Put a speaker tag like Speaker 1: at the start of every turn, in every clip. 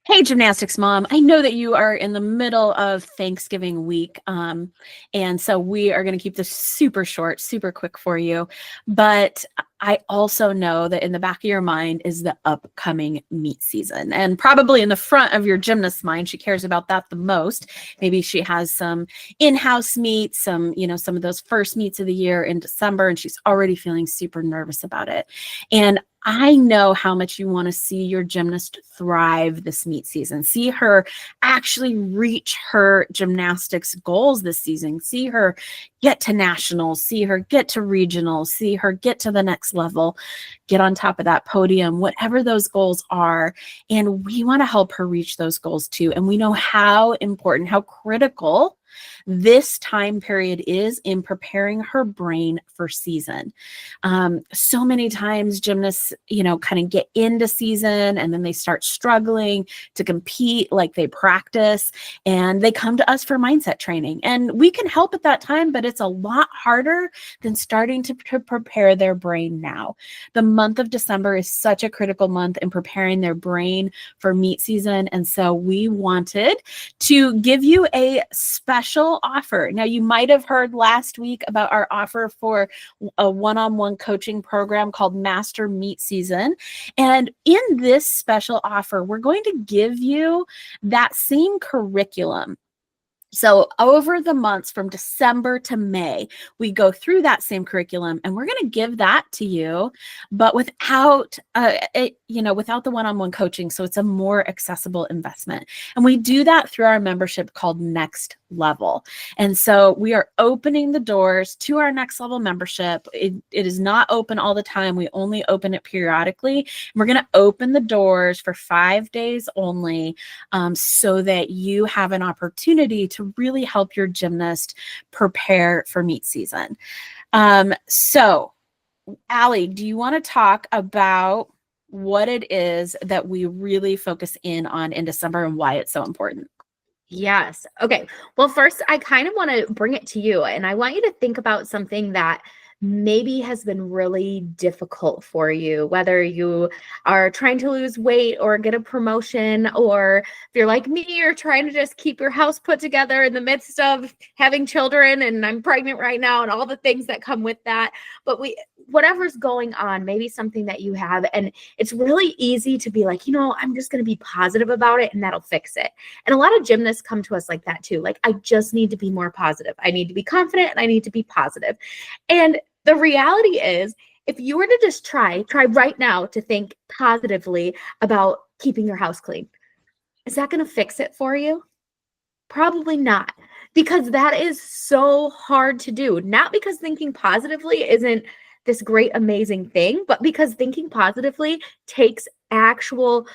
Speaker 1: Hey, gymnastics mom. I know that you are in the middle of Thanksgiving week. And so we are going to keep this super short, super quick for you. But I also know that in the back of your mind is the upcoming meet season. And probably in the front of your gymnast's mind, she cares about that the most. Maybe she has some in-house meets, some of those first meets of the year in December, and she's already feeling super nervous about it. And I know how much you want to see your gymnast thrive this meet season, see her actually reach her gymnastics goals this season, see her get to nationals, see her get to regionals, see her get to the next level, get on top of that podium, whatever those goals are. And we want to help her reach those goals too. And we know how important, how critical this time period is in preparing her brain for season. So many times gymnasts, kind of get into season and then they start struggling to compete like they practice, and they come to us for mindset training. And we can help at that time, but it's a lot harder than starting to prepare their brain now. The month of December is such a critical month in preparing their brain for meet season. And so we wanted to give you a special offer. Now, you might have heard last week about our offer for a one-on-one coaching program called Master Meet Season. And in this special offer, we're going to give you that same curriculum. So over the months from December to May, we go through that same curriculum, and we're going to give that to you, but without the one-on-one coaching. So it's a more accessible investment. And we do that through our membership called Next Level. And so we are opening the doors to our Next Level membership. It is not open all the time. We only open it periodically. We're going to open the doors for 5 days only, so that you have an opportunity to really help your gymnast prepare for meet season. So, Allie, do you want to talk about what it is that we really focus in on in December and why it's so important?
Speaker 2: Yes. Okay. Well, first, I kind of want to bring it to you, and I want you to think about something that maybe has been really difficult for you, whether you are trying to lose weight or get a promotion, or if you're like me, you're trying to just keep your house put together in the midst of having children, and I'm pregnant right now, and all the things that come with that. But whatever's going on, maybe something that you have, and it's really easy to be like, I'm just going to be positive about it and that'll fix it. And a lot of gymnasts come to us like that too. Like, I just need to be more positive. I need to be confident and I need to be positive. And the reality is, if you were to just try right now to think positively about keeping your house clean, is that going to fix it for you? Probably not, because that is so hard to do. Not because thinking positively isn't this great, amazing thing, but because thinking positively takes actual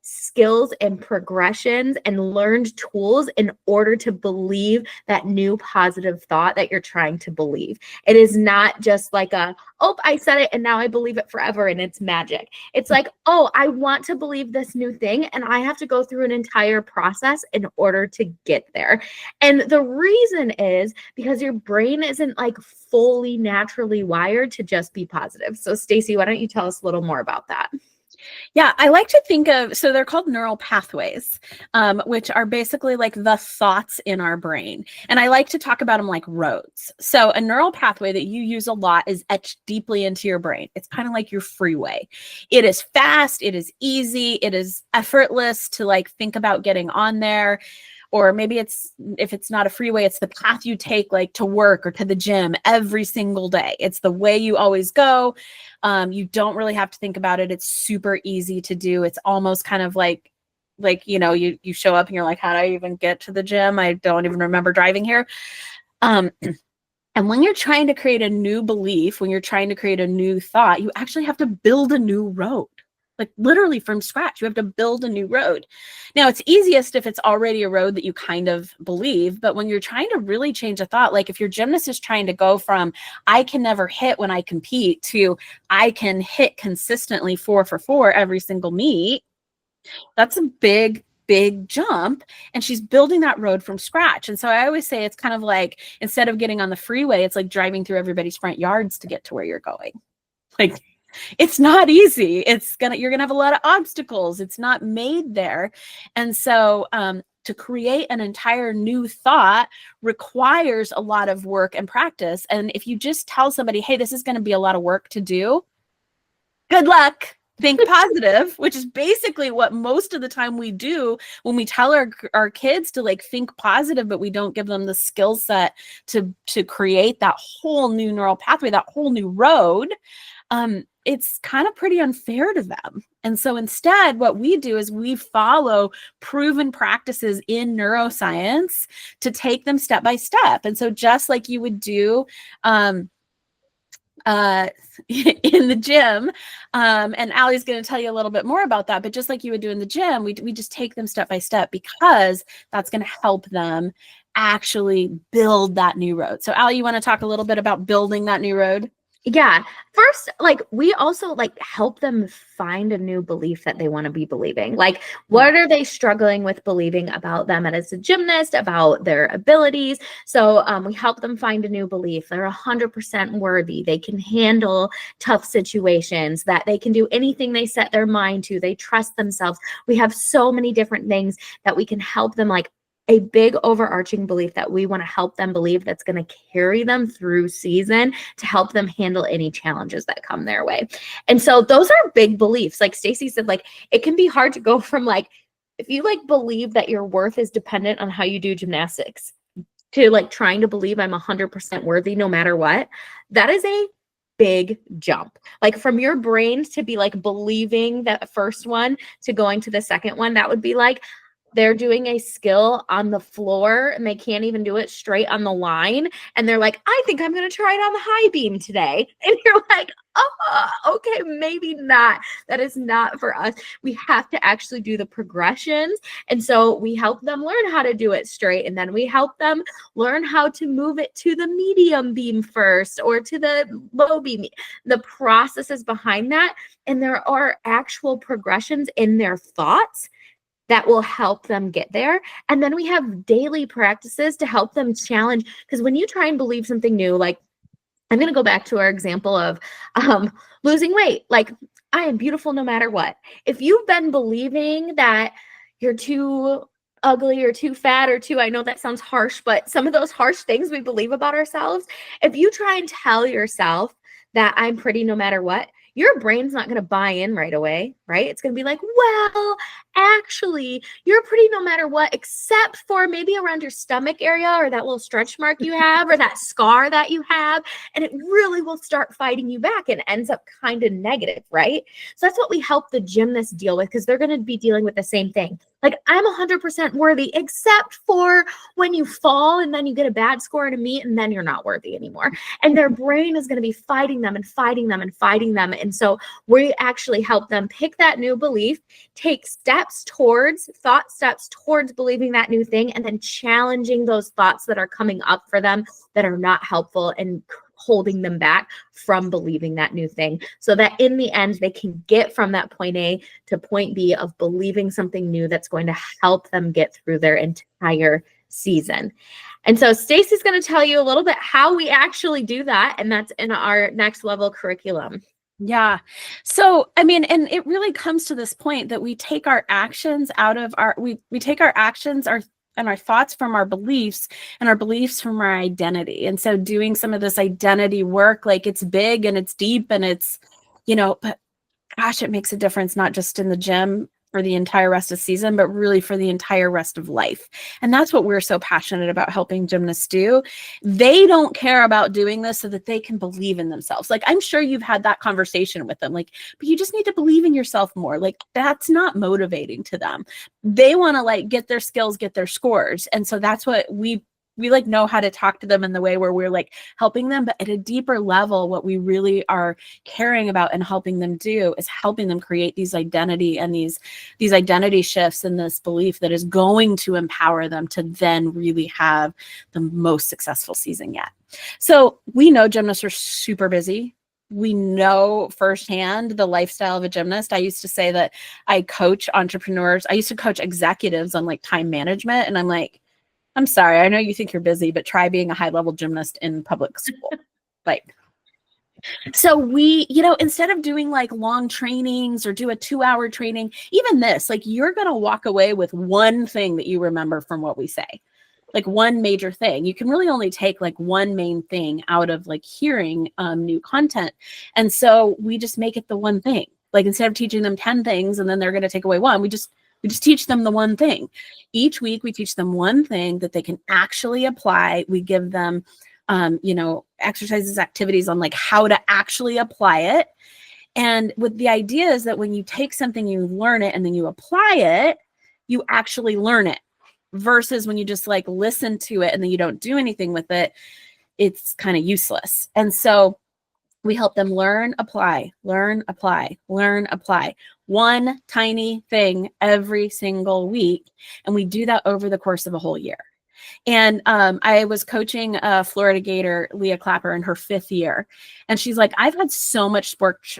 Speaker 2: skills and progressions and learned tools in order to believe that new positive thought that you're trying to believe. It is not just like I said it and now I believe it forever and it's magic. It's like, I want to believe this new thing and I have to go through an entire process in order to get there. And the reason is because your brain isn't fully naturally wired to just be positive. So Stacey, why don't you tell us a little more about that?
Speaker 1: Yeah, I like to think of, so they're called neural pathways, which are basically like the thoughts in our brain. And I like to talk about them like roads. So a neural pathway that you use a lot is etched deeply into your brain. It's kind of like your freeway. It is fast, it is easy, it is effortless to think about getting on there. Or maybe if it's not a freeway, it's the path you take to work or to the gym every single day. It's the way you always go. You don't really have to think about it. It's super easy to do. It's almost kind of you show up and you're like, how do I even get to the gym? I don't even remember driving here. And when you're trying to create a new belief, when you're trying to create a new thought, you actually have to build a new road. Literally from scratch, you have to build a new road. Now, it's easiest if it's already a road that you kind of believe, but when you're trying to really change a thought, if your gymnast is trying to go from I can never hit when I compete to I can hit consistently 4 for 4 every single meet, that's a big jump, and she's building that road from scratch. And so I always say it's kind of like, instead of getting on the freeway, it's like driving through everybody's front yards to get to where you're going. It's not easy. You're gonna have a lot of obstacles. It's not made there. And so to create an entire new thought requires a lot of work and practice. And if you just tell somebody, hey, this is going to be a lot of work to do, good luck. Think positive, which is basically what most of the time we do when we tell our kids to like think positive, but we don't give them the skill set to create that whole new neural pathway, that whole new road. It's kind of pretty unfair to them. And so instead, what we do is we follow proven practices in neuroscience to take them step by step. And so just like you would do in the gym, and Allie's going to tell you a little bit more about that, but just like you would do in the gym, we just take them step by step because that's going to help them actually build that new road. So Allie, you want to talk a little bit about building that new road?
Speaker 2: Yeah. First, like we also like help them find a new belief that they want to be believing. Like, what are they struggling with believing about them as a gymnast, about their abilities? So we help them find a new belief. They're 100% worthy. They can handle tough situations, that they can do anything they set their mind to. They trust themselves. We have so many different things that we can help them, like a big overarching belief that we want to help them believe that's going to carry them through season to help them handle any challenges that come their way. And so those are big beliefs. Like Stacy said, like it can be hard to go from like, if you like believe that your worth is dependent on how you do gymnastics, to like trying to believe I'm 100% worthy no matter what, that is a big jump. Like from your brain to be like believing that first one to going to the second one, that would be like, they're doing a skill on the floor and they can't even do it straight on the line. And they're like, I think I'm going to try it on the high beam today. And you're like, oh, okay, maybe not. That is not for us. We have to actually do the progressions. And so we help them learn how to do it straight. And then we help them learn how to move it to the medium beam first or to the low beam, the processes behind that. And there are actual progressions in their thoughts that will help them get there. And then we have daily practices to help them challenge. Because when you try and believe something new, like I'm going to go back to our example of losing weight. Like I am beautiful no matter what. If you've been believing that you're too ugly or too fat or too, I know that sounds harsh, but some of those harsh things we believe about ourselves, if you try and tell yourself that I'm pretty no matter what, your brain's not going to buy in right away, right? It's going to be like, well, actually, you're pretty no matter what, except for maybe around your stomach area or that little stretch mark you have or that scar that you have. And it really will start fighting you back and ends up kind of negative, right? So that's what we help the gymnasts deal with because they're going to be dealing with the same thing. Like, I'm 100% worthy, except for when you fall and then you get a bad score in a meet and then you're not worthy anymore. And their brain is going to be fighting them and fighting them and fighting them. And so we actually help them pick that new belief, take thought steps towards believing that new thing, and then challenging those thoughts that are coming up for them that are not helpful and holding them back from believing that new thing, so that in the end they can get from that point A to point B of believing something new that's going to help them get through their entire season. And so Stacy's going to tell you a little bit how we actually do that, and that's in our next level curriculum.
Speaker 1: Yeah. So, I mean, and it really comes to this point that we take our actions out of we take our actions, and our thoughts from our beliefs and our beliefs from our identity. And so doing some of this identity work, like it's big and it's deep and it's, but gosh, it makes a difference, not just in the gym for the entire rest of the season, but really for the entire rest of life. And that's what we're so passionate about helping gymnasts do. They don't care about doing this so that they can believe in themselves. Like, I'm sure you've had that conversation with them, like, but you just need to believe in yourself more. Like, that's not motivating to them. They want to like get their skills, get their scores. And so that's what we like know how to talk to them in the way where we're like helping them, but at a deeper level, what we really are caring about and helping them do is helping them create these identity and these identity shifts and this belief that is going to empower them to then really have the most successful season yet. So we know gymnasts are super busy. We know firsthand the lifestyle of a gymnast. I used to say that I coach entrepreneurs. I used to coach executives on like time management. And I'm like, I'm sorry, I know you think you're busy, but try being a high-level gymnast in public school. Like, So we, instead of doing like long trainings or do a 2-hour training, even this, like you're going to walk away with one thing that you remember from what we say, like one major thing. You can really only take like one main thing out of like hearing new content. And so we just make it the one thing. Like instead of teaching them 10 things and then they're going to take away one, we just teach them the one thing. Each week we teach them one thing that they can actually apply. We give them exercises, activities on like how to actually apply it. And with the idea is that when you take something, you learn it and then you apply it, you actually learn it, versus when you just like listen to it and then you don't do anything with it, it's kind of useless. And so we help them learn, apply, learn, apply, learn, apply. One tiny thing every single week. And we do that over the course of a whole year. And I was coaching Florida Gator, Leah Clapper, in her 5th year. And she's like, I've had so much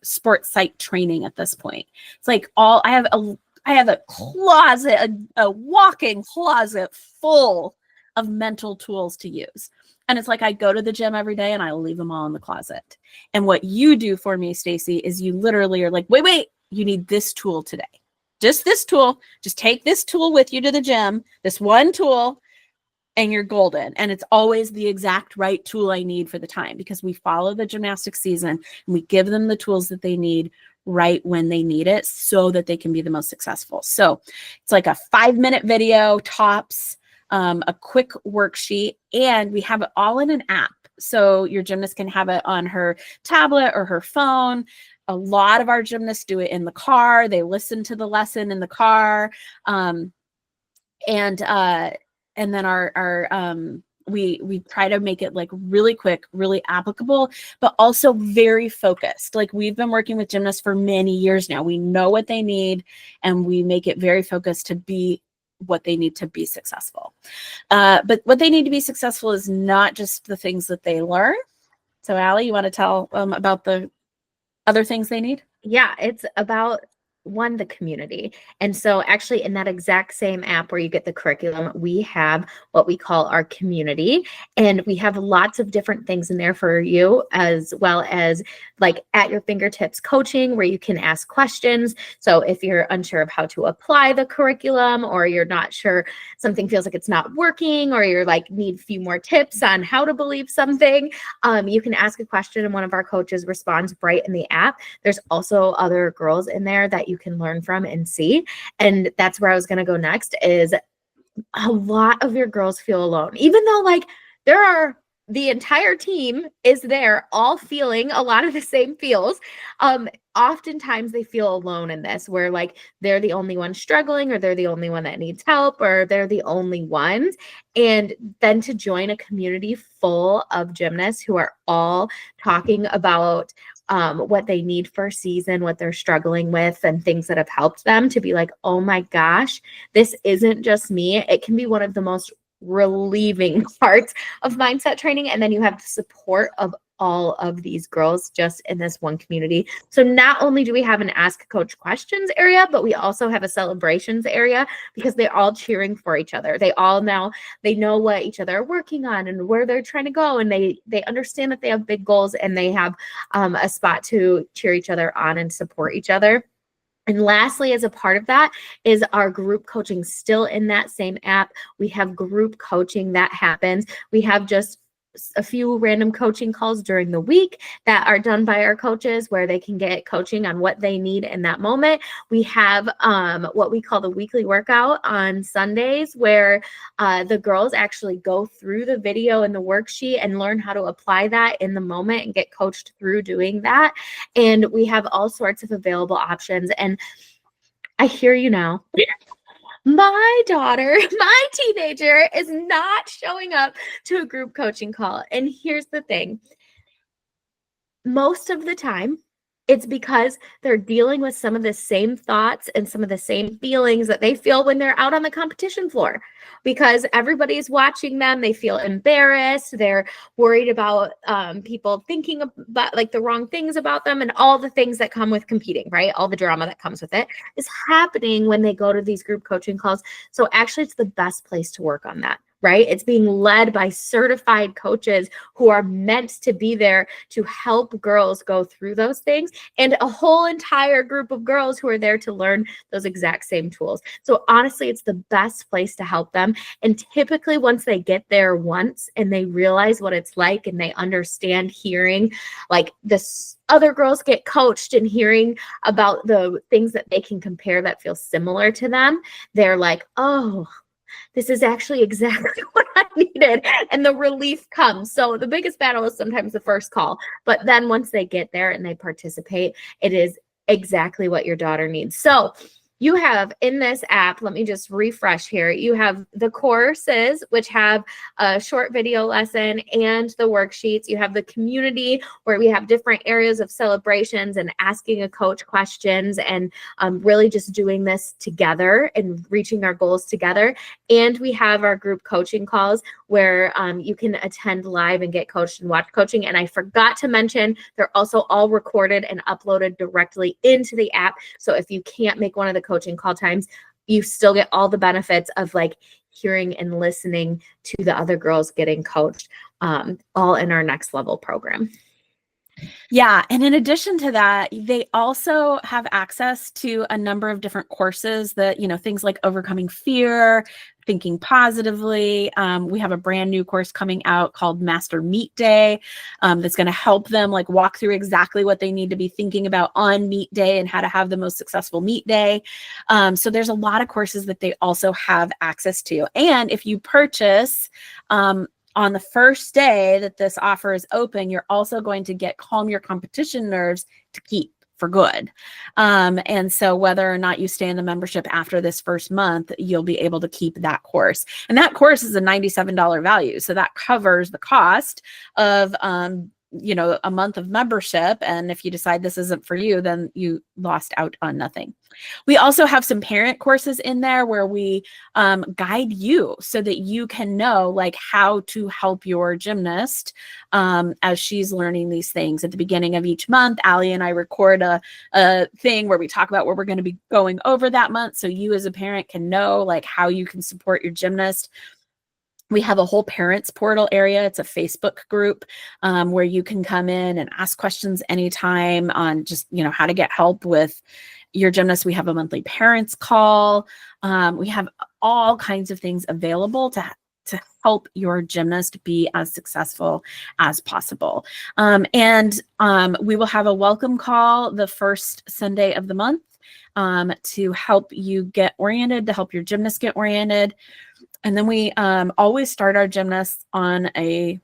Speaker 1: sports psych training at this point. It's like I have a closet, a walk-in closet full of mental tools to use. And it's like I go to the gym every day and I leave them all in the closet. And what you do for me, Stacy, is you literally are like, wait, you need this tool today. Just this tool. Just take this tool with you to the gym, this one tool, and you're golden. And it's always the exact right tool I need for the time, because we follow the gymnastics season and we give them the tools that they need right when they need it so that they can be the most successful. So it's like a 5-minute video tops, a quick worksheet, and we have it all in an app. So your gymnast can have it on her tablet or her phone. A lot of our gymnasts do it in the car. They listen to the lesson in the car. And then we try to make it like really quick, really applicable, but also very focused. Like we've been working with gymnasts for many years now. We know what they need and we make it very focused to be what they need to be successful. But what they need to be successful is not just the things that they learn. So Allie, you want to tell about the other things they need?
Speaker 2: Yeah, it's about the community. And so actually in that exact same app where you get the curriculum, we have what we call our community, and we have lots of different things in there for you, as well as like at your fingertips coaching where you can ask questions. So if you're unsure of how to apply the curriculum, or you're not sure something feels like it's not working, or you're like need a few more tips on how to believe something, you can ask a question and one of our coaches responds right in the app. There's also other girls in there that you can learn from and see. And that's where I was going to go next. Is a lot of your girls feel alone, even though like the entire team is there all feeling a lot of the same feels. Oftentimes they feel alone in this, where like they're the only one struggling, or they're the only one that needs help, or they're the only ones. And then to join a community full of gymnasts who are all talking about what they need for season, what they're struggling with, and things that have helped them, to be like, oh my gosh, this isn't just me. It can be one of the most relieving parts of mindset training. And then you have the support of all of these girls just in this one community. So not only do we have an Ask Coach Questions area, but we also have a celebrations area, because they're all cheering for each other. They know what each other are working on and where they're trying to go. And they understand that they have big goals, and they have a spot to cheer each other on and support each other. And lastly, as a part of that, is our group coaching still in that same app. We have group coaching that happens. We have just a few random coaching calls during the week that are done by our coaches, where they can get coaching on what they need in that moment. We have what we call the weekly workout on Sundays, where the girls actually go through the video and the worksheet and learn how to apply that in the moment and get coached through doing that. And we have all sorts of available options. And I hear you now. Yeah. My daughter, my teenager, is not showing up to a group coaching call. And here's the thing. Most of the time, it's because they're dealing with some of the same thoughts and some of the same feelings that they feel when they're out on the competition floor, because everybody's watching them. They feel embarrassed. They're worried about people thinking about like the wrong things about them, and all the things that come with competing, right? All the drama that comes with it is happening when they go to these group coaching calls. So actually, it's the best place to work on that. right? It's being led by certified coaches who are meant to be there to help girls go through those things, and a whole entire group of girls who are there to learn those exact same tools. So honestly, it's the best place to help them. And typically once they get there once and they realize what it's like and they understand hearing like this other girls get coached and hearing about the things that they can compare that feel similar to them, they're like, oh, this is actually exactly what I needed. And the relief comes. So the biggest battle is sometimes the first call. But then once they get there and they participate, it is exactly what your daughter needs. So you have in this app, let me just refresh here. You have the courses, which have a short video lesson and the worksheets. You have the community where we have different areas of celebrations and asking a coach questions and really just doing this together and reaching our goals together. And we have our group coaching calls where you can attend live and get coached and watch coaching. And I forgot to mention, they're also all recorded and uploaded directly into the app. So if you can't make one of the coaching call times, you still get all the benefits of like hearing and listening to the other girls getting coached, all in our next level program.
Speaker 1: Yeah. And in addition to that, they also have access to a number of different courses that, you know, things like overcoming fear, thinking positively. We have a brand new course coming out called Master Meet Day that's going to help them like walk through exactly what they need to be thinking about on meet day and how to have the most successful meet day. So there's a lot of courses that they also have access to. And if you purchase, on the first day that this offer is open, you're also going to get Calm Your Competition Nerves to keep for good. And so whether or not you stay in the membership after this first month, you'll be able to keep that course. And that course is a $97 value. So that covers the cost of, you know, a month of membership. And if you decide this isn't for you, then you lost out on nothing. We also have some parent courses in there where we guide you so that you can know like how to help your gymnast as she's learning these things. At the beginning of each month, Allie and I record a thing where we talk about what we're going to be going over that month. So you as a parent can know like how you can support your gymnast. We have a whole parents portal area. It's a Facebook group where you can come in and ask questions anytime on just, you know, how to get help with your gymnast. We have a monthly parents call. We have all kinds of things available to help your gymnast be as successful as possible. And we will have a welcome call the first Sunday of the month to help you get oriented, to help your gymnast get oriented. And then we always start our gymnasts on a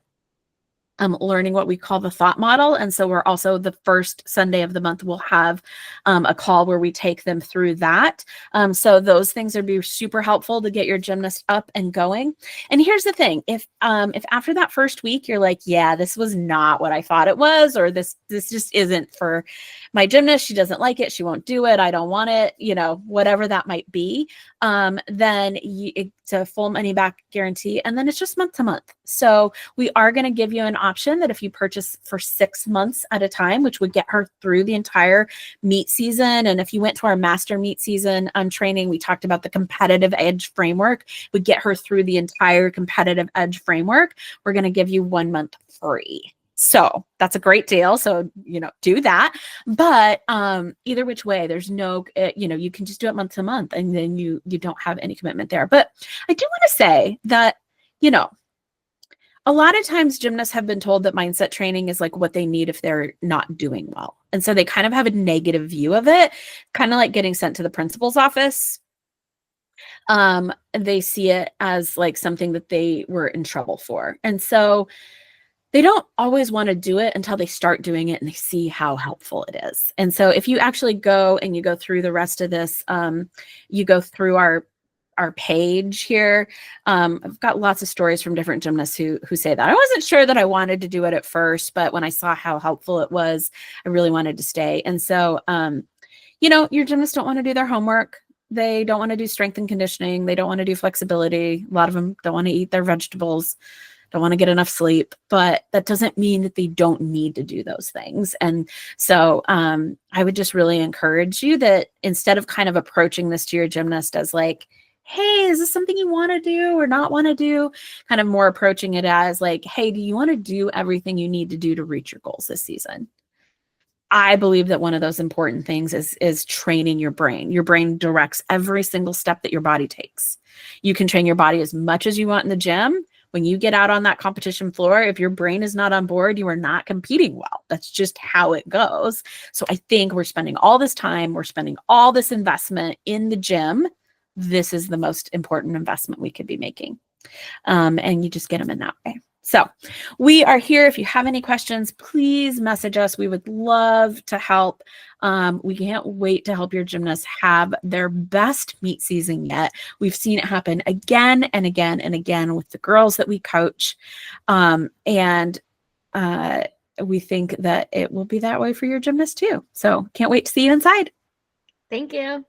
Speaker 1: learning what we call the thought model. And so we're also the first Sunday of the month, we'll have a call where we take them through that. So those things would be super helpful to get your gymnast up and going. And here's the thing, if after that first week, you're like, yeah, this was not what I thought it was, or this just isn't for my gymnast, she doesn't like it, she won't do it, I don't want it, you know, whatever that might be, then it's a full money back guarantee. And then it's just month to month. So we are going to give you an option that if you purchase for 6 months at a time, which would get her through the entire meet season. And if you went to our master meet season training, we talked about the competitive edge framework, would get her through the entire competitive edge framework. We're going to give you 1 month free. So that's a great deal. So, you know, do that. But either which way, there's no, you know, you can just do it month to month and then you don't have any commitment there. But I do want to say that, you know, a lot of times gymnasts have been told that mindset training is like what they need if they're not doing well. And so they kind of have a negative view of it, kind of like getting sent to the principal's office. They see it as like something that they were in trouble for. And so they don't always want to do it until they start doing it and they see how helpful it is. And so if you actually go and you go through the rest of this, you go through our page here. I've got lots of stories from different gymnasts who say that. I wasn't sure that I wanted to do it at first, but when I saw how helpful it was, I really wanted to stay. And so, you know, your gymnasts don't want to do their homework. They don't want to do strength and conditioning. They don't want to do flexibility. A lot of them don't want to eat their vegetables, don't want to get enough sleep, but that doesn't mean that they don't need to do those things. And so I would just really encourage you that instead of kind of approaching this to your gymnast as like, hey, is this something you want to do or not want to do? Kind of more approaching it as like, hey, do you want to do everything you need to do to reach your goals this season? I believe that one of those important things is training your brain. Your brain directs every single step that your body takes. You can train your body as much as you want in the gym. When you get out on that competition floor, if your brain is not on board, you are not competing well. That's just how it goes. So I think we're spending all this time, we're spending all this investment in the gym. This is the most important investment we could be making. And you just get them in that way. So we are here. If you have any questions, please message us. We would love to help. We can't wait to help your gymnasts have their best meet season yet. We've seen it happen again and again and again with the girls that we coach. And we think that it will be that way for your gymnast too. So can't wait to see you inside.
Speaker 2: Thank you.